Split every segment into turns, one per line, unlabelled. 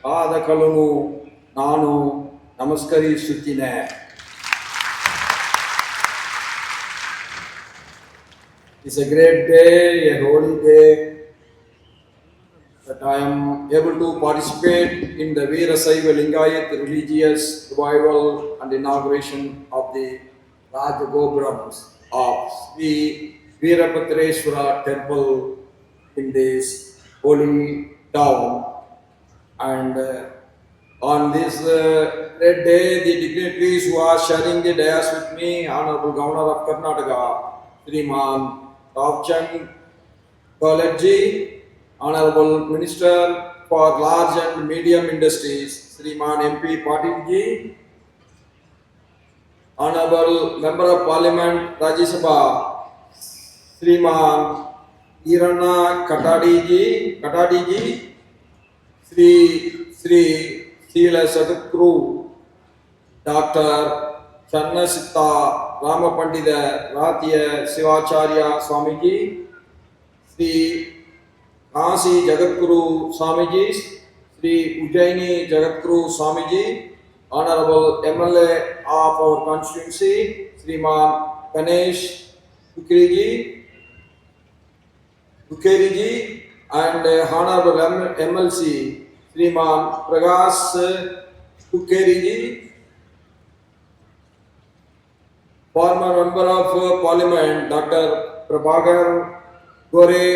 ಪಾದಗಳನ್ನು ನಾನು ನಮಸ್ಕರಿಸುತ್ತೇನೆ. It's a great day, a holy day, that I am able to participate in the Veerasaiva Lingayat religious revival and inauguration of the Rajagopurams of Sri Veerabhadraswara temple in this holy town. And on this great day, the dignitaries who are sharing the dais with me, Honorable Governor of Karnataka, Shriman Ravchand Gahlotji, Honorable Minister for Large and Medium Industries, Shriman MP Patil ji, Honorable Member of Parliament Rajya Sabha, Shriman Hiranna Katadi ji, Sri Srila Sadguru Dr. Channasitta Ramapandita Rathiya Sivacharya Swamiji, Sri Kasi Jagadguru Swamiji, Sri Ujjaini Jagadguru Swamiji, Honorable MLA of our constituency, Shriman Ganesh Bukeri ji, and Honorable MLC Shriman Prakash Bukeri ji, former Member of Parliament Dr. Prabhakar Gore,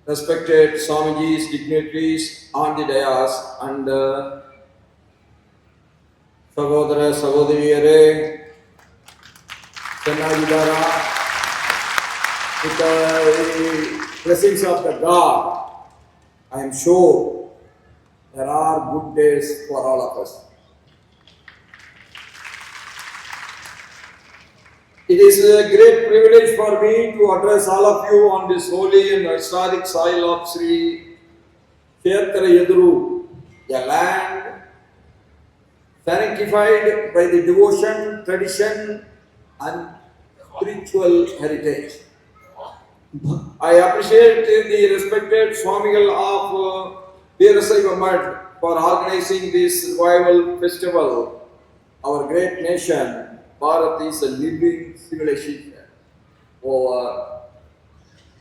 respected Swamijis, dignitaries on the dais, and Sahodara Sahodriyare, Chennagidara, with the blessings of the God, I am sure there are good days for all of us. It is a great privilege for me to address all of you on this holy and historic soil of Sri Kshetra Yaduru, a land sanctified by the devotion, tradition and spiritual heritage. I appreciate the respected Swamigal of Veerasaiva Mutt for organizing this revival festival. Our great nation, Bharat, is a living civilization over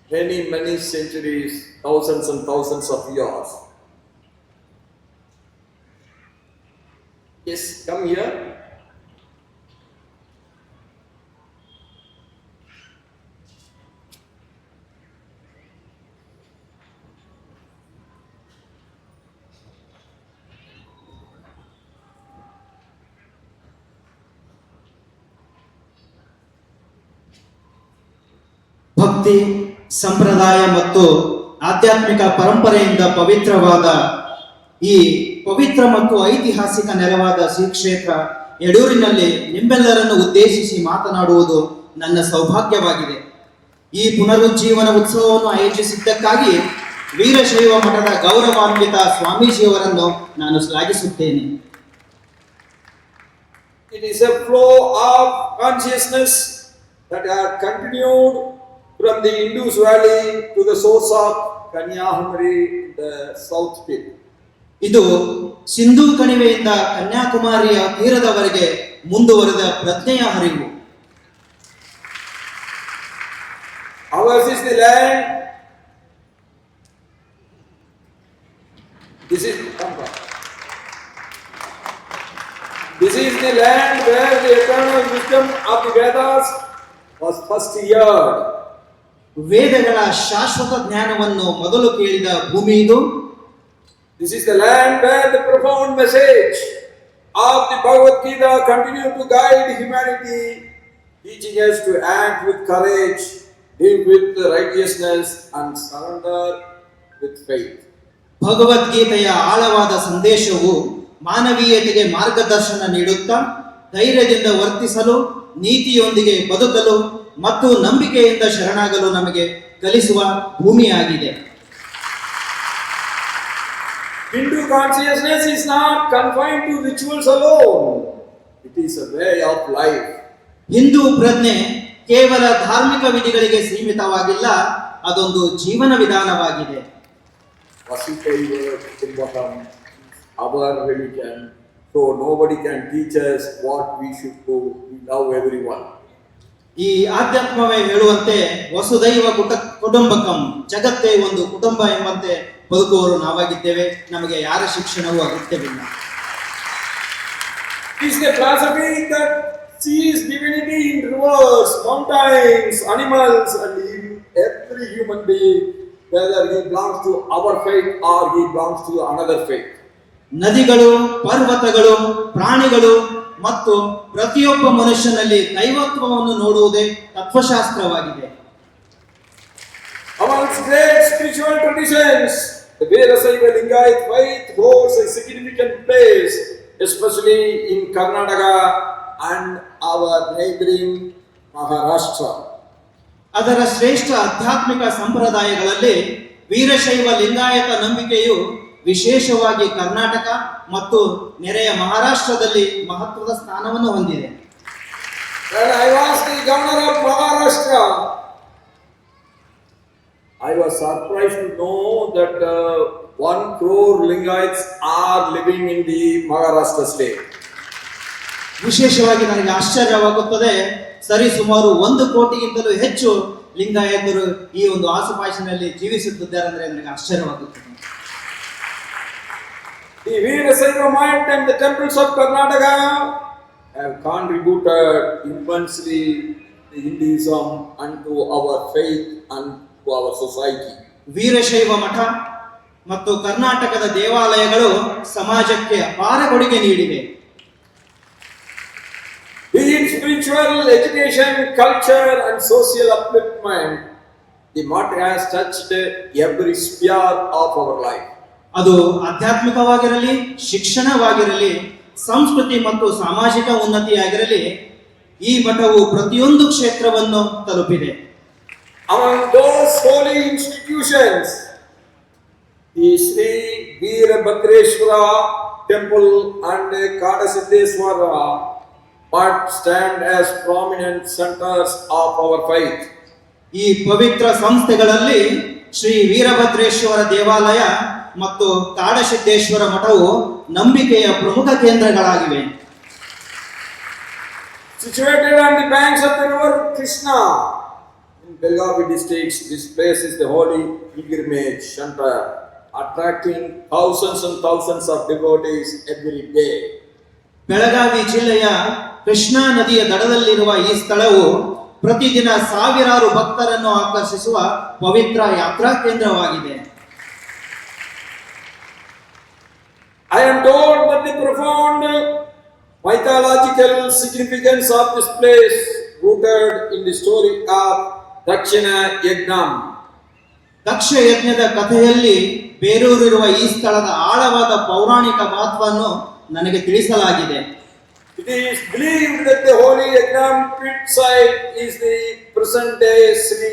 many centuries, thousands and thousands of years. Yes, come here.
ಭಕ್ತಿ ಸಂಪ್ರದಾಯ ಮತ್ತು ಆಧ್ಯಾತ್ಮಿಕ ಪರಂಪರೆಯಿಂದ ಪವಿತ್ರವಾದ ಈ ಪವಿತ್ರ ಮತ್ತು ಐತಿಹಾಸಿಕ ನೆಲವಾದ ಶ್ರೀ ಕ್ಷೇತ್ರ ಯಡೂರಿನಲ್ಲಿ ನಿಮ್ಮೆಲ್ಲರನ್ನು ಉದ್ದೇಶಿಸಿ ಮಾತನಾಡುವುದು ನನ್ನ ಸೌಭಾಗ್ಯವಾಗಿದೆ. ಈ ಪುನರುಜ್ಜೀವನ ಉತ್ಸವವನ್ನು ಆಯೋಜಿಸಿದ್ದಕ್ಕಾಗಿ ವೀರಶೈವ ಮಠದ ಗೌರವಾನ್ವಿತ ಸ್ವಾಮೀಜಿಯವರನ್ನು ನಾನು ಶ್ಲಾಘಿಸುತ್ತೇನೆ.
It is a flow of consciousness that has continued from the Indus Valley to the source of Kanyakumari, the south pit.
ಇದು ಸಿಂಧೂ ಕಣಿವೆಯಿಂದ ಕನ್ಯಾಕುಮಾರಿಯ ತೀರದವರೆಗೆ ಮುಂದುವರೆದ ಪ್ರಜ್ಞೆಯ ಹರಿವು.
Ours is the land. This is the land where the eternal wisdom of the Vedas was first heard.
ವೇದಗಳ ಶಾಶ್ವತ ಜ್ಞಾನವನ್ನು ಮೊದಲು ಕೇಳಿದ ಭೂಮಿ ಇದು.
This is the land where the profound message of the Bhagavad Gita continues to guide humanity, teaching us to act with courage, live with righteousness and surrender with faith.
ಭಗವದ್ಗೀತೆಯ ಆಳವಾದ ಸಂದೇಶವು ಮಾನವೀಯತೆಗೆ ಮಾರ್ಗದರ್ಶನ ನೀಡುತ್ತಾ ಧೈರ್ಯದಿಂದ ವರ್ತಿಸಲು, ನೀತಿಯೊಂದಿಗೆ ಬದುಕಲು ಮತ್ತು ನಂಬಿಕೆಯಿಂದ ಶರಣಾಗಲು ನಮಗೆ ಕಲಿಸುವ ಭೂಮಿಯಾಗಿದೆ.
Hindu consciousness is not confined to rituals alone. It is a way of life.
Hindu ಪ್ರಜ್ಞೆ ಕೇವಲ ಧಾರ್ಮಿಕ ವಿಧಿಗಳಿಗೆ ಸೀಮಿತವಾಗಿಲ್ಲ, ಅದೊಂದು ಜೀವನ ವಿಧಾನವಾಗಿದೆ.
Vasudhaiva Kutumbakam, our religion. So nobody can teach us what we should do. We love everyone.
ಈ ಆಧ್ಯಾತ್ಮವೇ ಹೇಳುವಂತೆ ವಸುದೈವ ಕುಟುಂಬಕಂ, ಜಗತ್ತೇ ಒಂದು ಕುಟುಂಬ ಎಂಬಂತೆ ಬದುಕುವವರು ನಾವಾಗಿದ್ದೇವೆ. ನಮಗೆ ಯಾರ ಶಿಕ್ಷಣವೂ ಅಗತ್ಯವಿಲ್ಲ.
It is a philosophy that sees divinity in rivers, mountains, animals, and in every human being, whether he belongs to our faith or he belongs to another faith.
ನದಿಗಳು, ಪರ್ವತಗಳು, ಪ್ರಾಣಿಗಳು ಮತ್ತು ಪ್ರತಿಯೊಬ್ಬ ಮನುಷ್ಯನಲ್ಲಿ ದೈವತ್ವವನ್ನು ನೋಡುವುದೇ ತತ್ವಶಾಸ್ತ್ರವಾಗಿದೆ.
Amongst great spiritual traditions, the Veerasaiva Lingayat faith holds a significant place, especially in Karnataka and our neighboring Maharashtra.
ಅದರ ಶ್ರೇಷ್ಠ ಆಧ್ಯಾತ್ಮಿಕ ಸಂಪ್ರದಾಯಗಳಲ್ಲಿ ವೀರಶೈವ ಲಿಂಗಾಯತ ನಂಬಿಕೆಯು ವಿಶೇಷವಾಗಿ ಕರ್ನಾಟಕ ಮತ್ತು ನೆರೆಯ ಮಹಾರಾಷ್ಟ್ರದಲ್ಲಿ ಮಹತ್ವದ ಸ್ಥಾನವನ್ನು ಹೊಂದಿದೆ.
When I was the governor of Maharashtra, I was surprised to know that 1 crore Lingayats are living in the Maharashtra state.
ವಿಶೇಷವಾಗಿ ನನಗೆ ಆಶ್ಚರ್ಯವಾಗುತ್ತದೆ, ಸರಿ ಸುಮಾರು 1 ಕೋಟಿಗಿಂತಲೂ ಹೆಚ್ಚು ಲಿಂಗಾಯತರು ಈ ಒಂದು ಆಸುಪಾಸಿನಲ್ಲಿ ಜೀವಿಸುತ್ತಿದ್ದಾರೆ ಅಂದರೆ ನನಗೆ ಆಶ್ಚರ್ಯವಾಗುತ್ತದೆ.
The Veerasaiva might and the temples of Karnataka have contributed immensely to Hinduism and to our faith and to our society.
Veerashaiva ಮಠ ಮತ್ತು ಕರ್ನಾಟಕದ ದೇವಾಲಯಗಳು ಸಮಾಜಕ್ಕೆ ಅಪಾರ ಕೊಡುಗೆ ನೀಡಿವೆ.
Be it spiritual, education, culture and social upliftment, the mठ has touched every sphere of our life.
ಅದು ಆಧ್ಯಾತ್ಮಿಕವಾಗಿರಲಿ, ಶಿಕ್ಷಣವಾಗಿರಲಿ, ಸಂಸ್ಕೃತಿ ಮತ್ತು ಸಾಮಾಜಿಕ ಉನ್ನತಿಯಾಗಿರಲಿ, ಈ ಮಠವು ಪ್ರತಿಯೊಂದು ಕ್ಷೇತ್ರವನ್ನು ತಲುಪಿದೆ.
Among those holy institutions, the Sri Veerabhadrashwara temple and Kadasiddheswara Math stand as prominent centers of our faith.
ಈ ಪವಿತ್ರ ಸಂಸ್ಥೆಗಳಲ್ಲಿ ಶ್ರೀ ವೀರಭದ್ರೇಶ್ವರ ದೇವಾಲಯ ಮತ್ತು ಕಾಡಸಿದ್ದೇಶ್ವರ ಮಠವು ನಂಬಿಕೆಯ ಪ್ರಮುಖ ಕೇಂದ್ರಗಳಾಗಿವೆ.
Situated on the banks of the river Krishna in Belgavi district, this place is the holy pilgrimage center, attracting thousands and thousands of devotees every day.
Belagavi ಜಿಲ್ಲೆಯ ಕೃಷ್ಣಾ ನದಿಯ ದಡದಲ್ಲಿರುವ ಈ ಸ್ಥಳವು ಪ್ರತಿದಿನ ಸಾವಿರಾರು ಭಕ್ತರನ್ನು ಆಕರ್ಷಿಸುವ ಪವಿತ್ರ ಯಾತ್ರಾ ಕೇಂದ್ರವಾಗಿದೆ.
I am told that the profound mythological significance of this place rooted in the story of Dakshina Yagnam.
ದಕ್ಷ ಯಜ್ಞದ ಕಥೆಯಲ್ಲಿ ಬೇರೂರಿರುವ ಈ ಸ್ಥಳದ ಆಳವಾದ ಪೌರಾಣಿಕ ಮಹತ್ವವನ್ನು ನನಗೆ ತಿಳಿಸಲಾಗಿದೆ.
It is believed that the holy Yagnam pit site is the present day Sri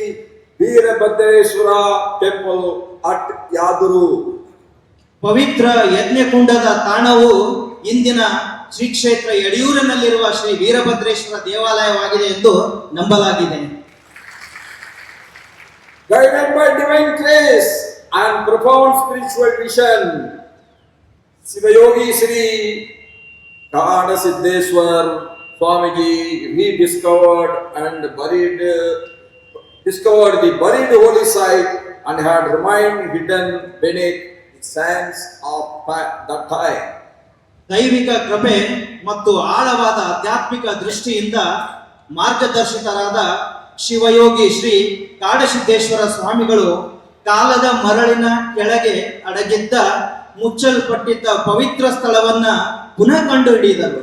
Veerabhadrashwara temple at Yaduru.
ಪವಿತ್ರ ಯಜ್ಞಕುಂಡದ ತಾಣವು ಇಂದಿನ ಶ್ರೀ ಕ್ಷೇತ್ರ ಯಡಿಯೂರಿನಲ್ಲಿರುವ ಶ್ರೀ ವೀರಭದ್ರೇಶ್ವರ ದೇವಾಲಯವಾಗಿದೆ ಎಂದು ನಂಬಲಾಗಿದೆ.
Guided by divine grace and profound spiritual vision, Sivayogi Sri Kadasiddheswar Swamiji rediscovered and discovered the buried holy site and had remained hidden beneath the sands of that time.
ದೈವಿಕ ಕೃಪೆ ಮತ್ತು ಆಳವಾದ ಆಧ್ಯಾತ್ಮಿಕ ದೃಷ್ಟಿಯಿಂದ ಮಾರ್ಗದರ್ಶಿತರಾದ ಶಿವಯೋಗಿ ಶ್ರೀ ಕಾಡಸಿದ್ದೇಶ್ವರ ಸ್ವಾಮಿಗಳು ಕಾಲದ ಮರಳಿನ ಕೆಳಗೆ ಅಡಗಿದ್ದ ಮುಚ್ಚಲ್ಪಟ್ಟಿದ್ದ ಪವಿತ್ರ ಸ್ಥಳವನ್ನ ಪುನಃ ಕಂಡುಹಿಡಿದರು.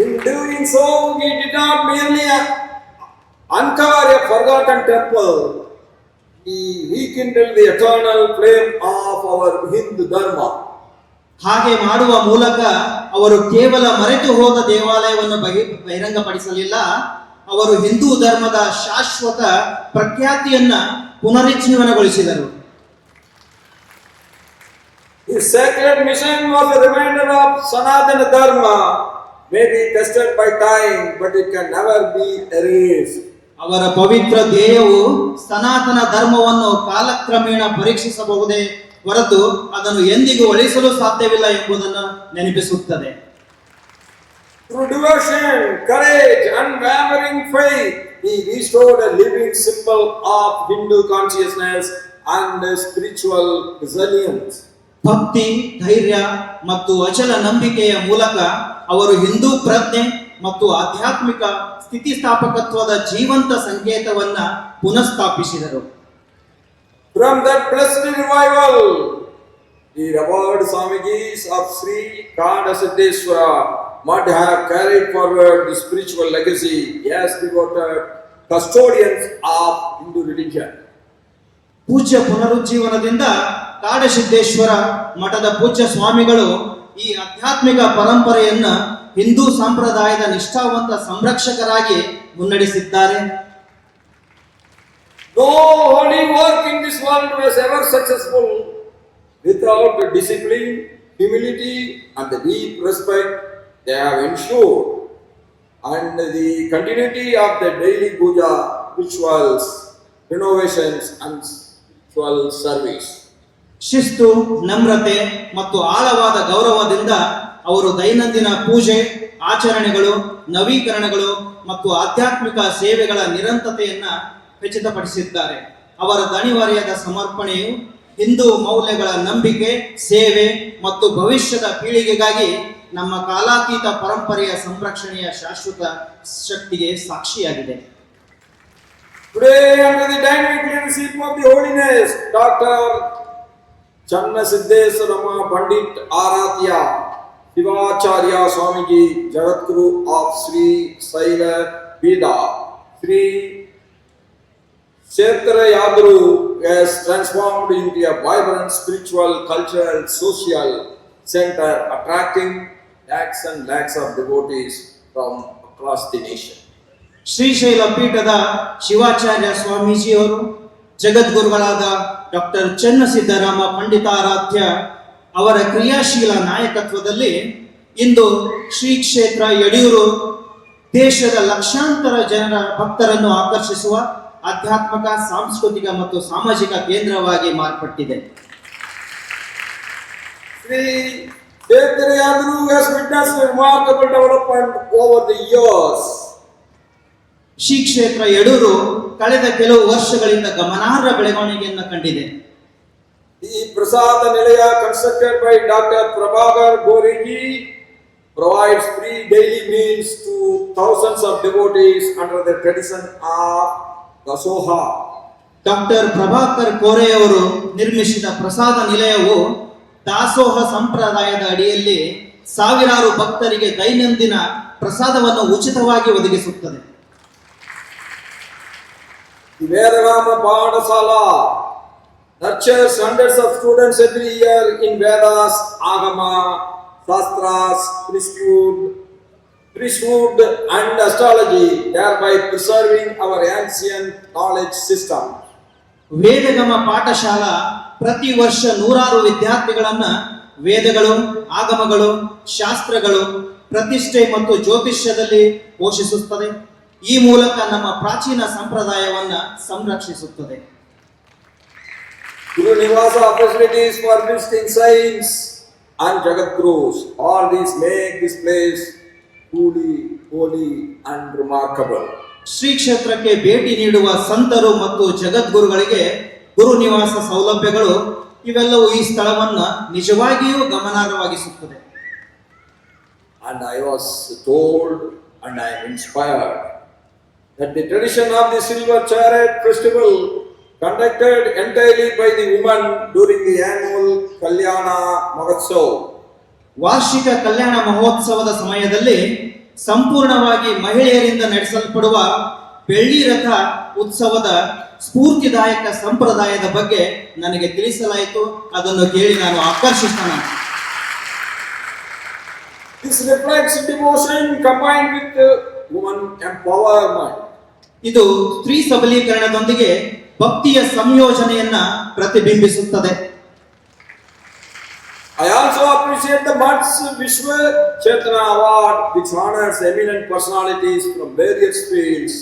In doing so, he did not merely uncover a forgotten temple, he rekindled the eternal flame of our Hindu Dharma.
ಹಾಗೆ ಮಾಡುವ ಮೂಲಕ ಅವರು ಕೇವಲ ಮರೆತು ಹೋದ ದೇವಾಲಯವನ್ನು ಬಹಿರಂಗಪಡಿಸಲಿಲ್ಲ, ಅವರು ಹಿಂದೂ ಧರ್ಮದ ಶಾಶ್ವತ ಪ್ರಖ್ಯಾತಿಯನ್ನ ಪುನರುಜ್ಜೀವನಗೊಳಿಸಿದರು.
His sacred mission was a reminder of Sanatana Dharma, may be tested by time, but it can never be erased.
ಅವರ ಪವಿತ್ರ ಧ್ಯೇಯವು ಸನಾತನ ಧರ್ಮವನ್ನು ಕಾಲಕ್ರಮೇಣ ಪರೀಕ್ಷಿಸಬಹುದೇ ಹೊರತು ಅದನ್ನು ಎಂದಿಗೂ ಅಳಿಸಲು ಸಾಧ್ಯವಿಲ್ಲ ಎಂಬುದನ್ನು ನೆನಪಿಸುತ್ತದೆ.
Through devotion, courage, unwavering faith, he restored a living symbol of Hindu consciousness and spiritual resilience.
ಭಕ್ತಿ, ಧೈರ್ಯ ಮತ್ತು ಅಚಲ ನಂಬಿಕೆಯ ಮೂಲಕ ಅವರು ಹಿಂದೂ ಪ್ರಜ್ಞೆ ಮತ್ತು ಆಧ್ಯಾತ್ಮಿಕ ಸ್ಥಿತಿಸ್ಥಾಪಕತ್ವದ ಜೀವಂತ ಸಂಕೇತವನ್ನ ಪುನಃಸ್ಥಾಪಿಸಿದರು.
From that blessed revival, the revered Swamijis of Sri Kadasiddheswara might have carried forward the spiritual legacy as devoted custodians of Hindu religion.
ಪೂಜ್ಯ ಪುನರುಜ್ಜೀವನದಿಂದ ಕಾಡಸಿದ್ದೇಶ್ವರ ಮಠದ ಪೂಜ್ಯ ಸ್ವಾಮಿಗಳು ಈ ಆಧ್ಯಾತ್ಮಿಕ ಪರಂಪರೆಯನ್ನ ಹಿಂದೂ ಸಂಪ್ರದಾಯದ ನಿಷ್ಠಾವಂತ ಸಂರಕ್ಷಕರಾಗಿ ಮುನ್ನಡೆಸಿದ್ದಾರೆ.
No holy work in this world was ever successful without the discipline, humility, and the deep respect they have ensured, and the continuity of the daily puja, rituals, renovations, and spiritual service.
ಶಿಸ್ತು, ನಮ್ರತೆ ಮತ್ತು ಆಳವಾದ ಗೌರವದಿಂದ ಅವರು ದೈನಂದಿನ ಪೂಜೆ, ಆಚರಣೆಗಳು, ನವೀಕರಣಗಳು ಮತ್ತು ಆಧ್ಯಾತ್ಮಿಕ ಸೇವೆಗಳ ನಿರಂತರತೆಯನ್ನ ಖಚಿತಪಡಿಸಿದ್ದಾರೆ. ಅವರ ದಣಿವರಿಯದ ಸಮರ್ಪಣೆಯು ಹಿಂದೂ ಮೌಲ್ಯಗಳ ನಂಬಿಕೆ, ಸೇವೆ ಮತ್ತು ಭವಿಷ್ಯದ ಪೀಳಿಗೆಗಾಗಿ ನಮ್ಮ ಕಾಲಾತೀತ ಪರಂಪರೆಯ ಸಂರಕ್ಷಣೆಯ ಶಾಶ್ವತ ಶಕ್ತಿಗೆ ಸಾಕ್ಷಿಯಾಗಿದೆ.
Today, under the dynamic leadership of the Holiness Dr. Channasiddeswarama Pandit Aradhya Shivacharya Swamiji, Jagadguru of Sri Saila Veda, Sri Kshetra Yadru has transformed into a vibrant spiritual, cultural, social center, attracting lakhs and lakhs of devotees from across the nation.
Srishaila ಪೀಠದ ಶಿವಾಚಾರ್ಯ ಸ್ವಾಮೀಜಿಯವರು, ಜಗದ್ಗುರುಗಳಾದ doctor Channasiddarama Panditaradhya ಅವರ ಕ್ರಿಯಾಶೀಲ ನಾಯಕತ್ವದಲ್ಲಿ ಇಂದು ಶ್ರೀ ಕ್ಷೇತ್ರ ಯಡಿಯೂರು ದೇಶದ ಲಕ್ಷಾಂತರ ಜನರ ಭಕ್ತರನ್ನು ಆಕರ್ಷಿಸುವ ಆಧ್ಯಾತ್ಮಿಕ, ಸಾಂಸ್ಕೃತಿಕ ಮತ್ತು ಸಾಮಾಜಿಕ ಕೇಂದ್ರವಾಗಿ ಮಾರ್ಪಟ್ಟಿದೆ.
Sri Kshetra Yadru has witnessed remarkable development over the years.
Shri ಕ್ಷೇತ್ರ ಯಡೂರು ಕಳೆದ ಕೆಲವು ವರ್ಷಗಳಿಂದ ಗಮನಾರ್ಹ ಬೆಳವಣಿಗೆಯನ್ನು ಕಂಡಿದೆ.
The Prasada Nilaya constructed by Dr. Prabhakar Goriji provides free daily meals to thousands of devotees under the tradition of Dasoha.
Doctor Prabhakar Kore ಅವರು ನಿರ್ಮಿಸಿದ ಪ್ರಸಾದ ನಿಲಯವು ದಾಸೋಹ ಸಂಪ್ರದಾಯದ ಅಡಿಯಲ್ಲಿ ಸಾವಿರಾರು ಭಕ್ತರಿಗೆ ದೈನಂದಿನ ಪ್ರಸಾದವನ್ನು ಉಚಿತವಾಗಿ ಒದಗಿಸುತ್ತದೆ.
The Vedagama Padasala nurtures hundreds of students every year in Vedas, Agama, Shastras, priesthood and astrology, thereby preserving our ancient knowledge system.
ವೇದಗಮ Pathshala ಪ್ರತಿ ವರ್ಷ ನೂರಾರು ವಿದ್ಯಾರ್ಥಿಗಳನ್ನ ವೇದಗಳು, ಆಗಮಗಳು, ಶಾಸ್ತ್ರಗಳು, ಪ್ರತಿಷ್ಠೆ ಮತ್ತು ಜ್ಯೋತಿಷ್ಯದಲ್ಲಿ ಪೋಷಿಸುತ್ತದೆ. ಈ ಮೂಲಕ ನಮ್ಮ ಪ್ರಾಚೀನ ಸಂಪ್ರದಾಯವನ್ನ ಸಂರಕ್ಷಿಸುತ್ತದೆ.
Guru Nivasa facilities for visiting saints and Jagadgurus, all these make this place truly holy and remarkable.
Shri ಕ್ಷೇತ್ರಕ್ಕೆ ಭೇಟಿ ನೀಡುವ ಸಂತರು ಮತ್ತು ಜಗದ್ಗುರುಗಳಿಗೆ ಗುರು ನಿವಾಸ ಸೌಲಭ್ಯಗಳು ಇವೆಲ್ಲವೂ ಈ ಸ್ಥಳವನ್ನ ನಿಜವಾಗಿಯೂ ಗಮನಾರ್ಹವಾಗಿಸುತ್ತದೆ.
And I was told and I am inspired that the tradition of the Silver Chariot Festival, conducted entirely by the women during the annual Kalyana Mahotsav,
ವಾರ್ಷಿಕ ಕಲ್ಯಾಣ ಮಹೋತ್ಸವದ ಸಮಯದಲ್ಲಿ ಸಂಪೂರ್ಣವಾಗಿ ಮಹಿಳೆಯರಿಂದ ನಡೆಸಲ್ಪಡುವ ಬೆಳ್ಳಿ ರಥ ಉತ್ಸವದ ಸ್ಫೂರ್ತಿದಾಯಕ ಸಂಪ್ರದಾಯದ ಬಗ್ಗೆ ನನಗೆ ತಿಳಿಸಲಾಯಿತು. ಅದನ್ನು ಕೇಳಿ ನಾನು ಆಕರ್ಷಿತನಾದೆ.
This reflects devotion combined with woman empowerment.
ಇದು ಸ್ತ್ರೀ ಸಬಲೀಕರಣದೊಂದಿಗೆ ಭಕ್ತಿಯ ಸಂಯೋಜನೆಯನ್ನ ಪ್ರತಿಬಿಂಬಿಸುತ್ತದೆ.
I also appreciate the Mats Vishwa Chetana Award, which honors eminent personalities from various fields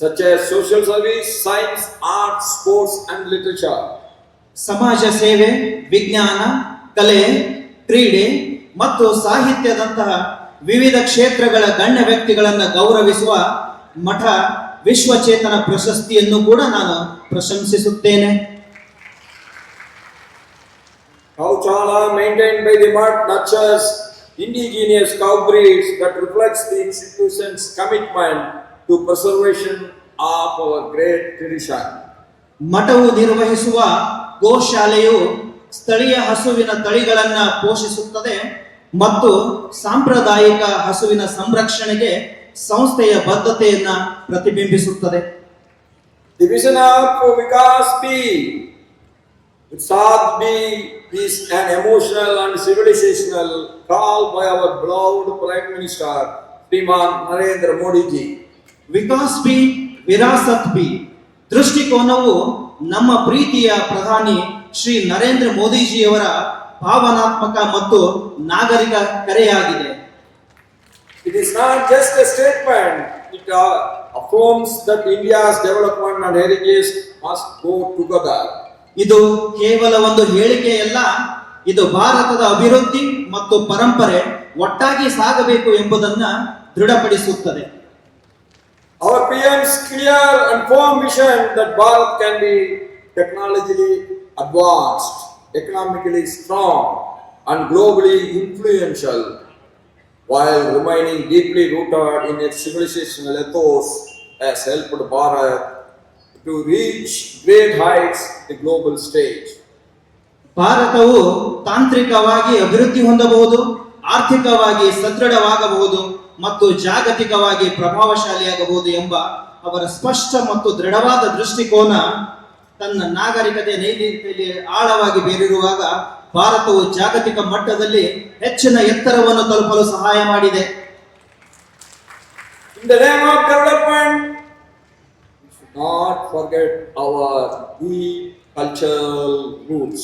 such as social service, science, arts, sports, and literature.
ಸಮಾಜ ಸೇವೆ, ವಿಜ್ಞಾನ, ಕಲೆ, ಕ್ರೀಡೆ ಮತ್ತು ಸಾಹಿತ್ಯದಂತಹ ವಿವಿಧ ಕ್ಷೇತ್ರಗಳ ಗಣ್ಯ ವ್ಯಕ್ತಿಗಳನ್ನು ಗೌರವಿಸುವ ಮಠ ವಿಶ್ವಚೇತನ ಪ್ರಶಸ್ತಿಯನ್ನು ಕೂಡ ನಾನು ಪ್ರಶಂಸಿಸುತ್ತೇನೆ.
Gauchala maintained by the mud nurtures indigenous cow breeds that reflects the institution's commitment to preservation of our great tradition.
ಮಠವು ನಿರ್ವಹಿಸುವ ಗೋಶಾಲೆಯು ಸ್ಥಳೀಯ ಹಸುವಿನ ತಳಿಗಳನ್ನು ಪೋಷಿಸುತ್ತದೆ ಮತ್ತು ಸಾಂಪ್ರದಾಯಿಕ ಹಸುವಿನ ಸಂರಕ್ಷಣೆಗೆ ಸಂಸ್ಥೆಯ ಬದ್ಧತೆಯನ್ನು ಪ್ರತಿಬಿಂಬಿಸುತ್ತದೆ.
The vision of Vikas B. Saath B is an emotional and civilizational call by our beloved Prime Minister, Shriman Narendra Modi ji.
Vikas B Virasat B ದೃಷ್ಟಿಕೋನವು ನಮ್ಮ ಪ್ರೀತಿಯ ಪ್ರಧಾನಿ ಶ್ರೀ ನರೇಂದ್ರ ಮೋದಿಜಿಯವರ ಭಾವನಾತ್ಮಕ ಮತ್ತು ನಾಗರಿಕ ಕರೆಯಾಗಿದೆ.
It is not just a statement, it affirms that India's development and heritage must go together.
ಇದು ಕೇವಲ ಒಂದು ಹೇಳಿಕೆಯಲ್ಲ, ಇದು ಭಾರತದ ಅಭಿವೃದ್ಧಿ ಮತ್ತು ಪರಂಪರೆ ಒಟ್ಟಾಗಿ ಸಾಗಬೇಕು ಎಂಬುದನ್ನ ದೃಢಪಡಿಸುತ್ತದೆ.
Our PM's clear and firm vision that Bharat can be technologically advanced, economically strong, and globally influential, while remaining deeply rooted in its civilizational ethos, has helped Bharat to reach great heights on the global stage.
ಭಾರತವು ತಾಂತ್ರಿಕವಾಗಿ ಅಭಿವೃದ್ಧಿ ಹೊಂದಬಹುದು, ಆರ್ಥಿಕವಾಗಿ ಸದೃಢವಾಗಬಹುದು ಮತ್ತು ಜಾಗತಿಕವಾಗಿ ಪ್ರಭಾವಶಾಲಿಯಾಗಬಹುದು ಎಂಬ ಅವರ ಸ್ಪಷ್ಟ ಮತ್ತು ದೃಢವಾದ ದೃಷ್ಟಿಕೋನ ತನ್ನ ನಾಗರಿಕತೆ ನೈತಿಕತೆಯಲ್ಲಿ ಆಳವಾಗಿ ಬೇರಿರುವಾಗ ಭಾರತವು ಜಾಗತಿಕ ಮಟ್ಟದಲ್ಲಿ ಹೆಚ್ಚಿನ ಎತ್ತರವನ್ನು ತಲುಪಲು ಸಹಾಯ ಮಾಡಿದೆ.
In the name of development, we should not forget our deep cultural roots.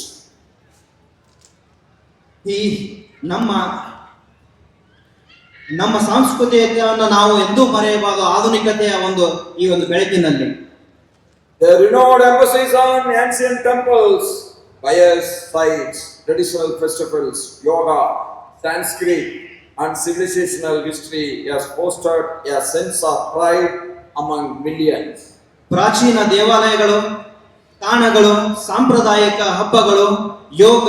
ಈ ನಮ್ಮ ಸಂಸ್ಕೃತಿಯನ್ನು ನಾವು ಎಂದೂ ಮರೆಯಬಾರದು ಆಧುನಿಕತೆಯ ಈ ಒಂದು ಬೆಳಕಿನಲ್ಲಿ.
The renowned emphasis on ancient temples, pious sites, traditional festivals, yoga, Sanskrit, and civilizational history has fostered a sense of pride among millions.
ಪ್ರಾಚೀನ ದೇವಾಲಯಗಳು, ತಾಣಗಳು, ಸಾಂಪ್ರದಾಯಿಕ ಹಬ್ಬಗಳು, ಯೋಗ,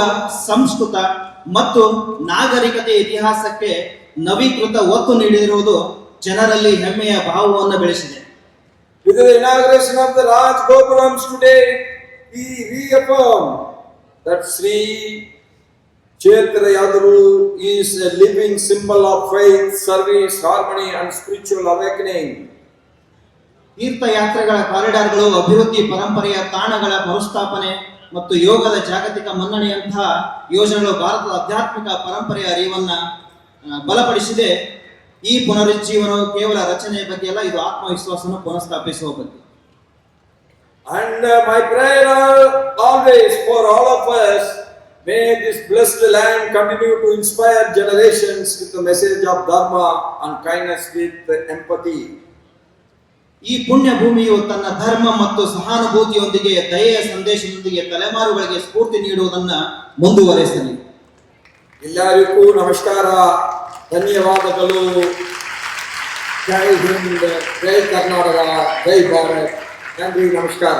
ಸಂಸ್ಕೃತ ಮತ್ತು ನಾಗರಿಕತೆ ಇತಿಹಾಸಕ್ಕೆ ನವೀಕೃತ ಒತ್ತು ನೀಡಿರುವುದು ಜನರಲ್ಲಿ ಹೆಮ್ಮೆಯ ಭಾವವನ್ನು ಬೆಳೆಸಿದೆ.
With the inauguration of the Raj Gopurams today, we reaffirm that Sri Kshetra Yadru is a living symbol of faith, service, harmony, and spiritual awakening.
ತೀರ್ಥಯಾತ್ರೆಗಳ ಕಾರಿಡಾರ್ಗಳು, ಅಭಿವೃದ್ಧಿ ಪರಂಪರೆಯ ತಾಣಗಳ ಮರುಸ್ಥಾಪನೆ ಮತ್ತು ಯೋಗದ ಜಾಗತಿಕ ಮನ್ನಣೆಯಂತಹ ಯೋಜನೆಗಳು ಭಾರತದ ಆಧ್ಯಾತ್ಮಿಕ ಪರಂಪರೆಯ ಅರಿವನ್ನ ಬಲಪಡಿಸಿದೆ. ಈ ಪುನರುಜ್ಜೀವನವು ಕೇವಲ ರಚನೆಯ ಬಗ್ಗೆ ಅಲ್ಲ, ಇದು ಆತ್ಮವಿಶ್ವಾಸವನ್ನು ಪುನಃಸ್ಥಾಪಿಸುವ ಬಗ್ಗೆ.
And my prayer always for all of us, may this blessed land continue to inspire generations with the message of Dharma and kindness with empathy.
ಈ ಪುಣ್ಯ ಭೂಮಿಯು ತನ್ನ ಧರ್ಮ ಮತ್ತು ಸಹಾನುಭೂತಿಯೊಂದಿಗೆ ದಯೆಯ ಸಂದೇಶದೊಂದಿಗೆ ತಲೆಮಾರುಗಳಿಗೆ ಸ್ಫೂರ್ತಿ ನೀಡುವುದನ್ನ ಮುಂದುವರೆಸಲಿ.
ಎಲ್ಲರಿಗೂ ನಮಸ್ಕಾರ, ಧನ್ಯವಾದಗಳು. ಜೈ ಹಿಂದ್, ಜೈ ಕರ್ನಾಟಕ, ಜೈ ಭಾರತ್. ನನ್ರಿ, ನಮಸ್ಕಾರ.